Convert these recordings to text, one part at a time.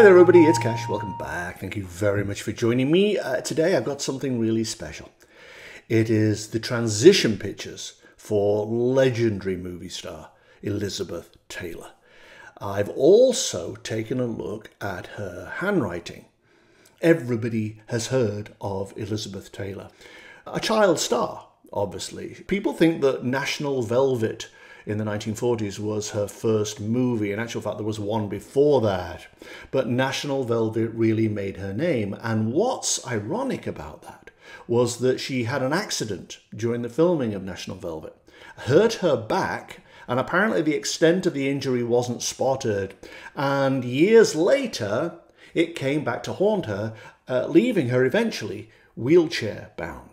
Hi there everybody, it's Cash. Welcome back. Thank you very much for joining me. Today I've got something really special. It is the transition pictures for legendary movie star Elizabeth Taylor. I've also taken a look at her handwriting. Everybody has heard of Elizabeth Taylor. A child star, obviously. People think that National Velvet in the 1940s was her first movie. In actual fact, there was one before that. But National Velvet really made her name. And what's ironic about that was that she had an accident during the filming of National Velvet. Hurt her back, and apparently the extent of the injury wasn't spotted. And years later, it came back to haunt her, leaving her eventually wheelchair-bound.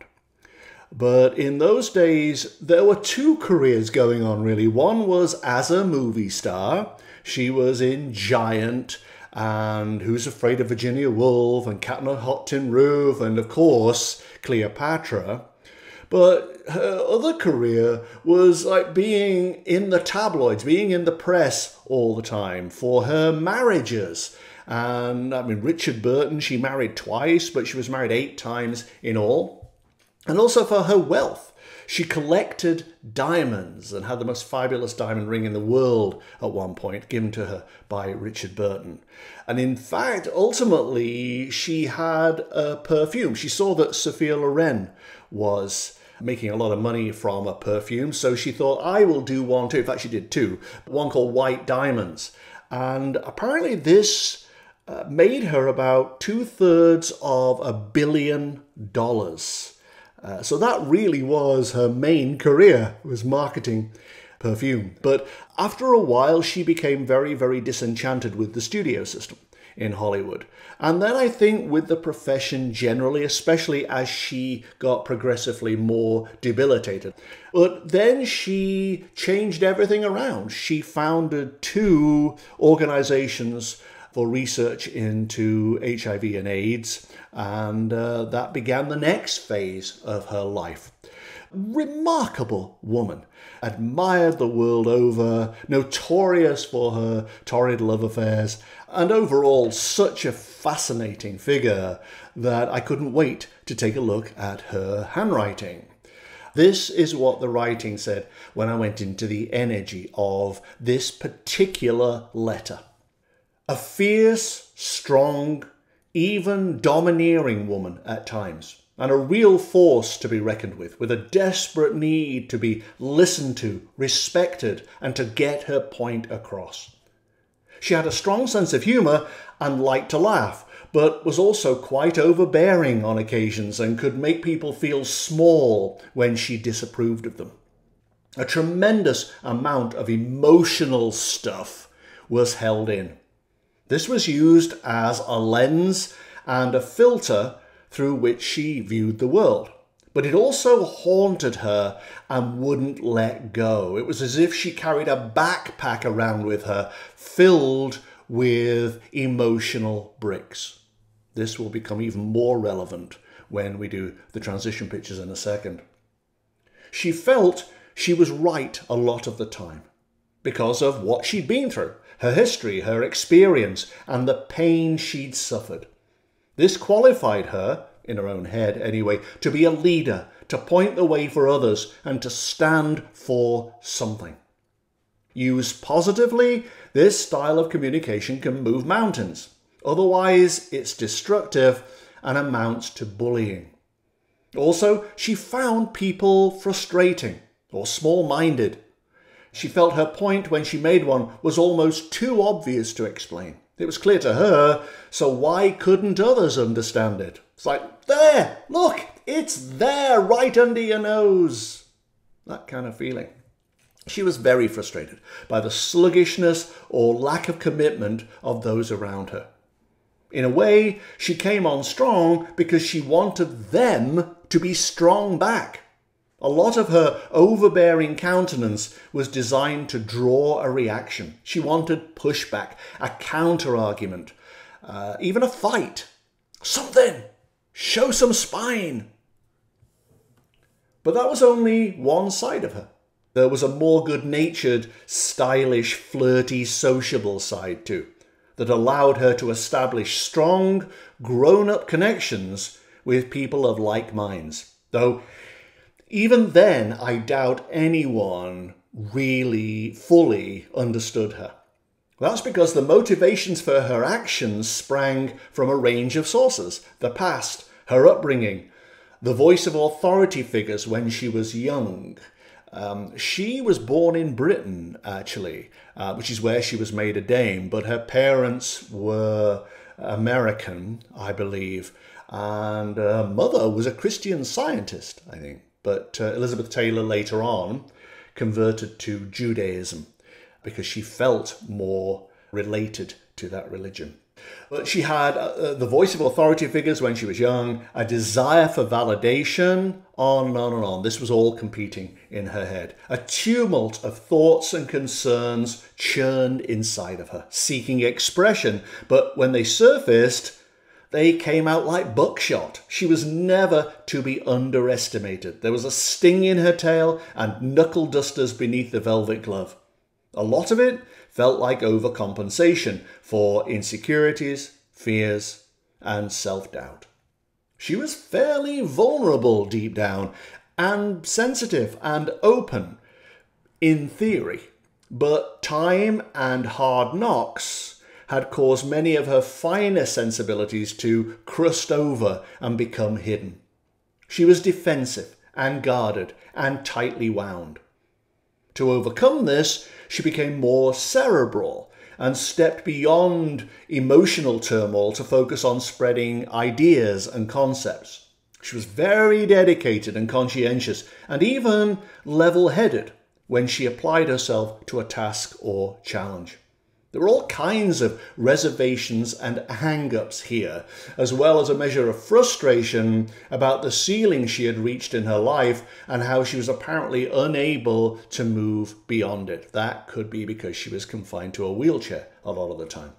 But in those days, there were two careers going on, really. One was as a movie star. She was in Giant and Who's Afraid of Virginia Woolf and Cat on a Hot Tin Roof and, of course, Cleopatra. But her other career was like being in the tabloids, being in the press all the time for her marriages. And I mean, Richard Burton, she married twice, but she was married 8 times in all. And also for her wealth. She collected diamonds and had the most fabulous diamond ring in the world at one point, given to her by Richard Burton. And in fact, ultimately, she had a perfume. She saw that Sophia Loren was making a lot of money from a perfume, so she thought, I will do one too. In fact, she did 2. One called White Diamonds. And apparently this made her about 2/3 of $1 billion. So that really was her main career, was marketing perfume. But after a while, she became very, very disenchanted with the studio system in Hollywood. And then I think with the profession generally, especially as she got progressively more debilitated. But then she changed everything around. She founded 2 organizations for research into HIV and AIDS, and that began the next phase of her life. Remarkable woman, admired the world over, notorious for her torrid love affairs, and overall such a fascinating figure that I couldn't wait to take a look at her handwriting. This is what the writing said when I went into the energy of this particular letter. A fierce, strong, even domineering woman at times, and a real force to be reckoned with a desperate need to be listened to, respected, and to get her point across. She had a strong sense of humour and liked to laugh, but was also quite overbearing on occasions and could make people feel small when she disapproved of them. A tremendous amount of emotional stuff was held in. This was used as a lens and a filter through which she viewed the world. But it also haunted her and wouldn't let go. It was as if she carried a backpack around with her filled with emotional bricks. This will become even more relevant when we do the transition pictures in a second. She felt she was right a lot of the time because of what she'd been through. Her history, her experience, and the pain she'd suffered. This qualified her, in her own head anyway, to be a leader, to point the way for others, and to stand for something. Used positively, this style of communication can move mountains. Otherwise, it's destructive and amounts to bullying. Also, she found people frustrating or small-minded. She felt her point when she made one was almost too obvious to explain. It was clear to her, so why couldn't others understand it? It's like, there, look, it's there, right under your nose. That kind of feeling. She was very frustrated by the sluggishness or lack of commitment of those around her. In a way, she came on strong because she wanted them to be strong back. A lot of her overbearing countenance was designed to draw a reaction. She wanted pushback, a counter-argument, even a fight. Something! Show some spine! But that was only one side of her. There was a more good-natured, stylish, flirty, sociable side too. that allowed her to establish strong, grown-up connections with people of like minds. Though even then, I doubt anyone really fully understood her. That's because the motivations for her actions sprang from a range of sources: the past, her upbringing, the voice of authority figures when she was young. She was born in Britain, actually, which is where she was made a dame, but her parents were American, I believe, and her mother was a Christian Scientist, I think. But Elizabeth Taylor later on converted to Judaism because she felt more related to that religion. But she had the voice of authority figures when she was young, a desire for validation, on and on and on. This was all competing in her head. A tumult of thoughts and concerns churned inside of her, seeking expression. But when they surfaced, they came out like buckshot. She was never to be underestimated. There was a sting in her tail and knuckle dusters beneath the velvet glove. A lot of it felt like overcompensation for insecurities, fears, and self-doubt. She was fairly vulnerable deep down, and sensitive and open, in theory. But time and hard knocks had caused many of her finer sensibilities to crust over and become hidden. She was defensive and guarded and tightly wound. To overcome this, she became more cerebral and stepped beyond emotional turmoil to focus on spreading ideas and concepts. She was very dedicated and conscientious, and even level-headed when she applied herself to a task or challenge. There were all kinds of reservations and hang-ups here, as well as a measure of frustration about the ceiling she had reached in her life and how she was apparently unable to move beyond it. That could be because she was confined to a wheelchair a lot of the time.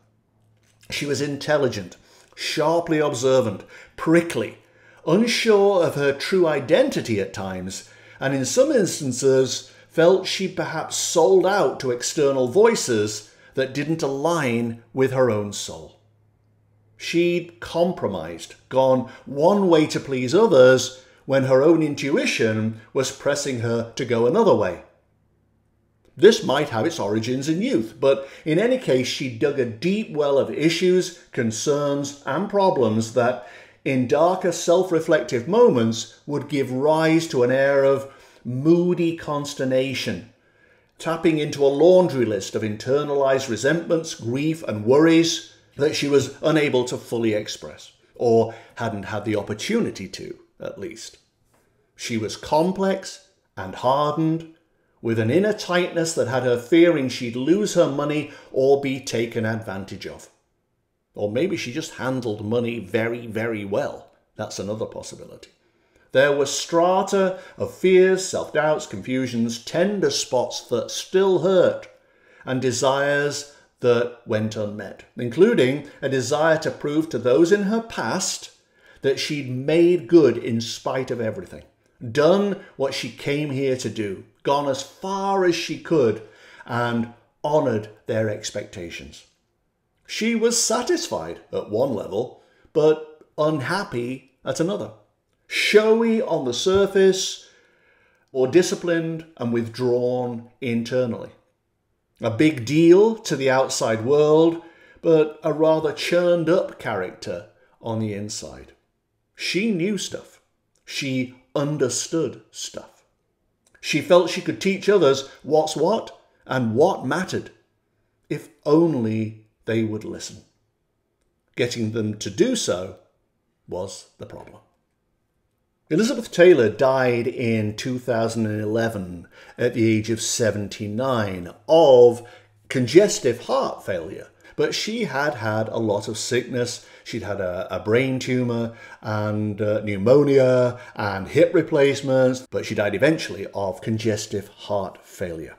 She was intelligent, sharply observant, prickly, unsure of her true identity at times, and in some instances felt she perhaps sold out to external voices that didn't align with her own soul. She'd compromised, gone one way to please others when her own intuition was pressing her to go another way. This might have its origins in youth, but in any case, she dug a deep well of issues, concerns, and problems that, in darker self-reflective moments, would give rise to an air of moody consternation, tapping into a laundry list of internalized resentments, grief, and worries that she was unable to fully express, or hadn't had the opportunity to, at least. She was complex and hardened, with an inner tightness that had her fearing she'd lose her money or be taken advantage of. Or maybe she just handled money very, very well. That's another possibility. There were strata of fears, self-doubts, confusions, tender spots that still hurt, and desires that went unmet, including a desire to prove to those in her past that she'd made good in spite of everything, done what she came here to do, gone as far as she could, and honoured their expectations. She was satisfied at one level, but unhappy at another. Showy on the surface, or disciplined and withdrawn internally. A big deal to the outside world, but a rather churned up character on the inside. She knew stuff. She understood stuff. She felt she could teach others what's what and what mattered, if only they would listen. Getting them to do so was the problem. Elizabeth Taylor died in 2011 at the age of 79 of congestive heart failure. But she had had a lot of sickness. She'd had a brain tumour and pneumonia and hip replacements, but she died eventually of congestive heart failure.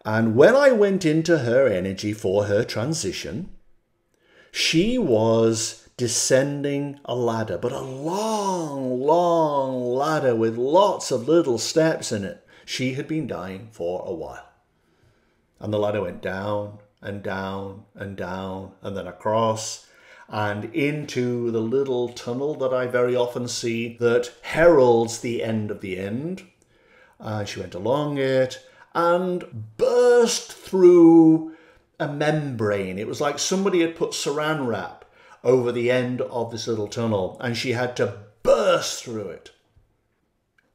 And when I went into her energy for her transition, she was descending a ladder, but a long, long ladder with lots of little steps in it. She had been dying for a while. And the ladder went down and down and down and then across and into the little tunnel that I very often see that heralds the end of the end. And she went along it and burst through a membrane. It was like somebody had put saran wrap over the end of this little tunnel and she had to burst through it.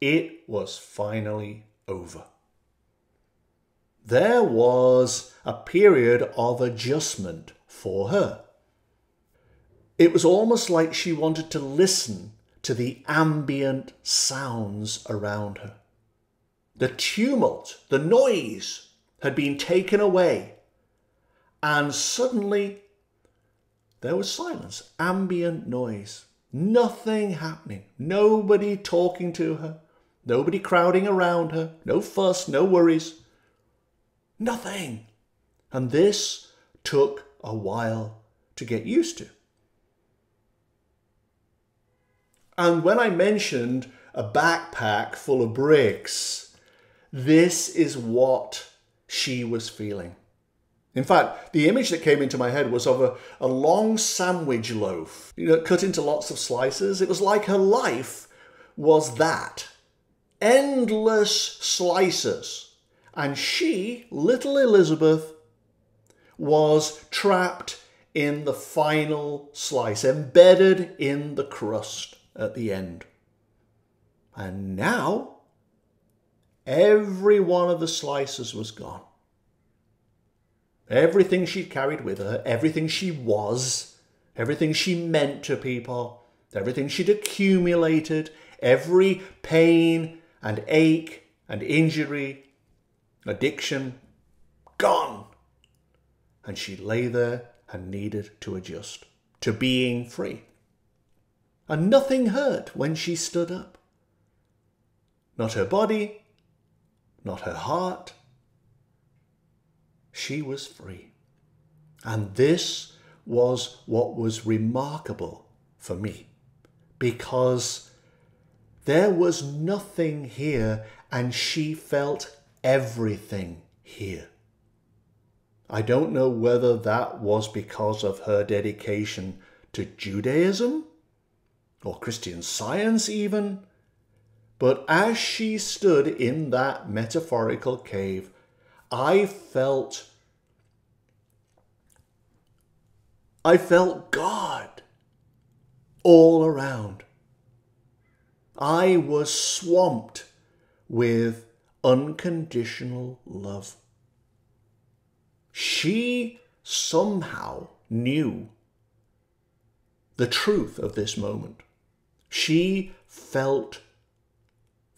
It was finally over. There was a period of adjustment for her. It was almost like she wanted to listen to the ambient sounds around her. The tumult, the noise had been taken away, and suddenly there was silence, ambient noise, nothing happening, nobody talking to her, nobody crowding around her, no fuss, no worries, nothing. And this took a while to get used to. And when I mentioned a backpack full of bricks, this is what she was feeling. In fact, the image that came into my head was of a long sandwich loaf, cut into lots of slices. It was like her life was that. Endless slices. And she, little Elizabeth, was trapped in the final slice, embedded in the crust at the end. And now, every one of the slices was gone. Everything she carried with her, everything she was, everything she meant to people, everything she'd accumulated, every pain and ache and injury, addiction, gone. And she lay there and needed to adjust to being free. And nothing hurt when she stood up. Not her body, not her heart. She was free. And this was what was remarkable for me, because there was nothing here and she felt everything here. I don't know whether that was because of her dedication to Judaism or Christian Science even, but as she stood in that metaphorical cave, I felt God all around. I was swamped with unconditional love. She somehow knew the truth of this moment. She felt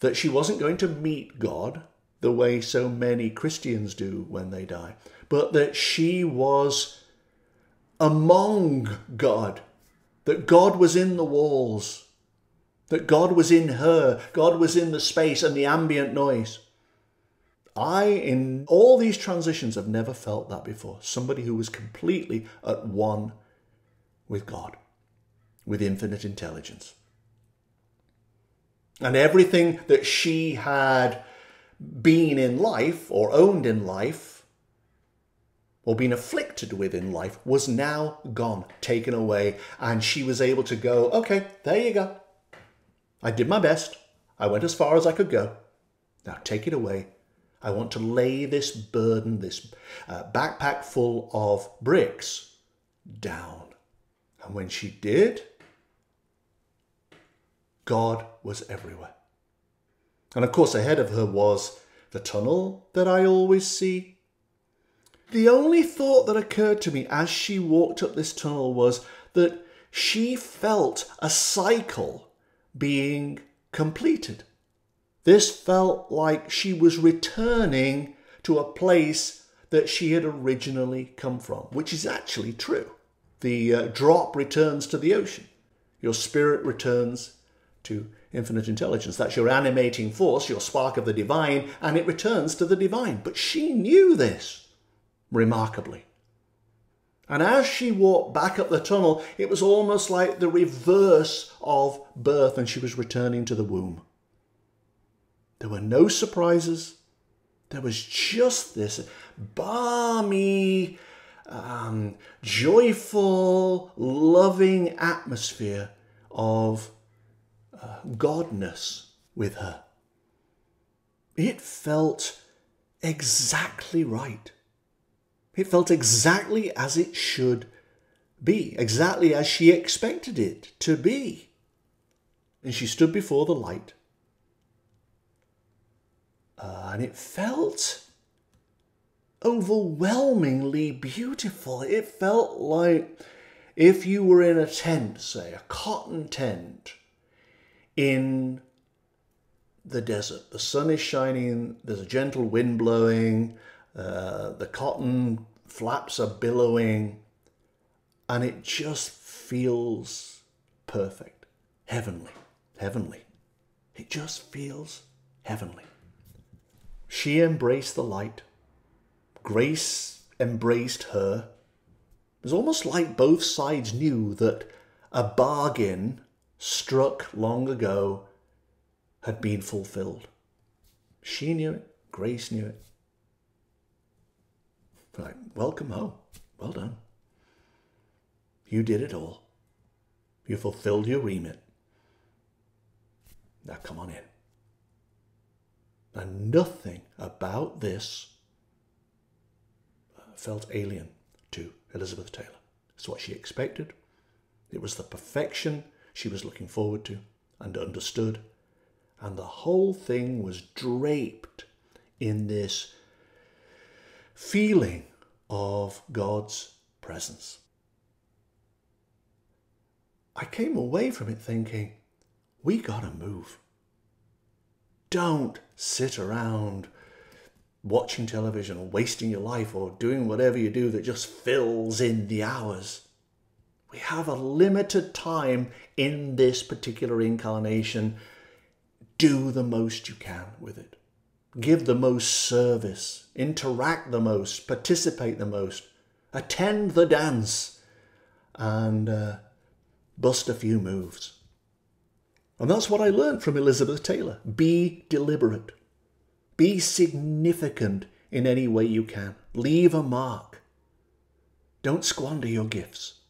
that she wasn't going to meet God the way so many Christians do when they die, but that she was among God, that God was in the walls, that God was in her, God was in the space and the ambient noise. In all these transitions, have never felt that before. Somebody who was completely at one with God, with infinite intelligence. And everything that she had been in life or owned in life or been afflicted with in life was now gone, taken away. And she was able to go, okay, there you go. I did my best. I went as far as I could go. Now take it away. I want to lay this burden, this backpack full of bricks down. And when she did, God was everywhere. And of course, ahead of her was the tunnel that I always see. The only thought that occurred to me as she walked up this tunnel was that she felt a cycle being completed. This felt like she was returning to a place that she had originally come from, which is actually true. The drop returns to the ocean. Your spirit returns to infinite intelligence. That's your animating force, your spark of the divine, and it returns to the divine. But she knew this remarkably. And as she walked back up the tunnel, it was almost like the reverse of birth, and she was returning to the womb. There were no surprises. There was just this balmy joyful, loving atmosphere of godness with her. It felt exactly right. It felt exactly as it should be, exactly as she expected it to be. And she stood before the light. And it felt overwhelmingly beautiful. It felt like if you were in a tent, say, a cotton tent in the desert. The sun is shining, there's a gentle wind blowing, the cotton flaps are billowing, and it just feels perfect, heavenly, heavenly. It just feels heavenly. She embraced the light. Grace embraced her. It was almost like both sides knew that a bargain struck long ago had been fulfilled. She knew it. Grace knew it. Right, welcome home. Well done. You did it all. You fulfilled your remit. Now come on in. And nothing about this felt alien to Elizabeth Taylor. It's what she expected. It was the perfection she was looking forward to and understood. And the whole thing was draped in this feeling of God's presence. I came away from it thinking, we gotta move. Don't sit around watching television or wasting your life or doing whatever you do that just fills in the hours. We have a limited time in this particular incarnation. Do the most you can with it. Give the most service. Interact the most. Participate the most. Attend the dance. And bust a few moves. And that's what I learned from Elizabeth Taylor. Be deliberate. Be significant in any way you can. Leave a mark. Don't squander your gifts.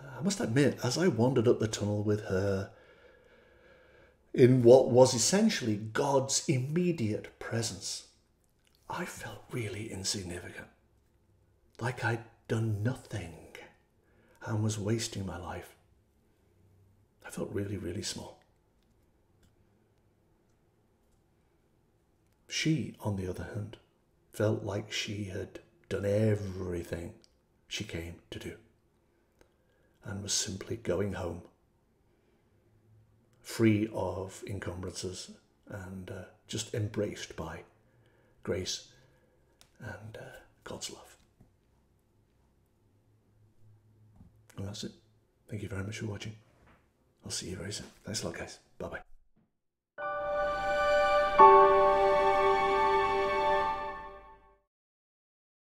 I must admit, as I wandered up the tunnel with her, in what was essentially God's immediate presence, I felt really insignificant. Like I'd done nothing and was wasting my life. I felt really, really small. She, on the other hand, felt like she had done everything she came to do and was simply going home, free of encumbrances and just embraced by grace and God's love. And that's it. Thank you very much for watching. I'll see you very soon. Thanks a lot, guys. Bye-bye.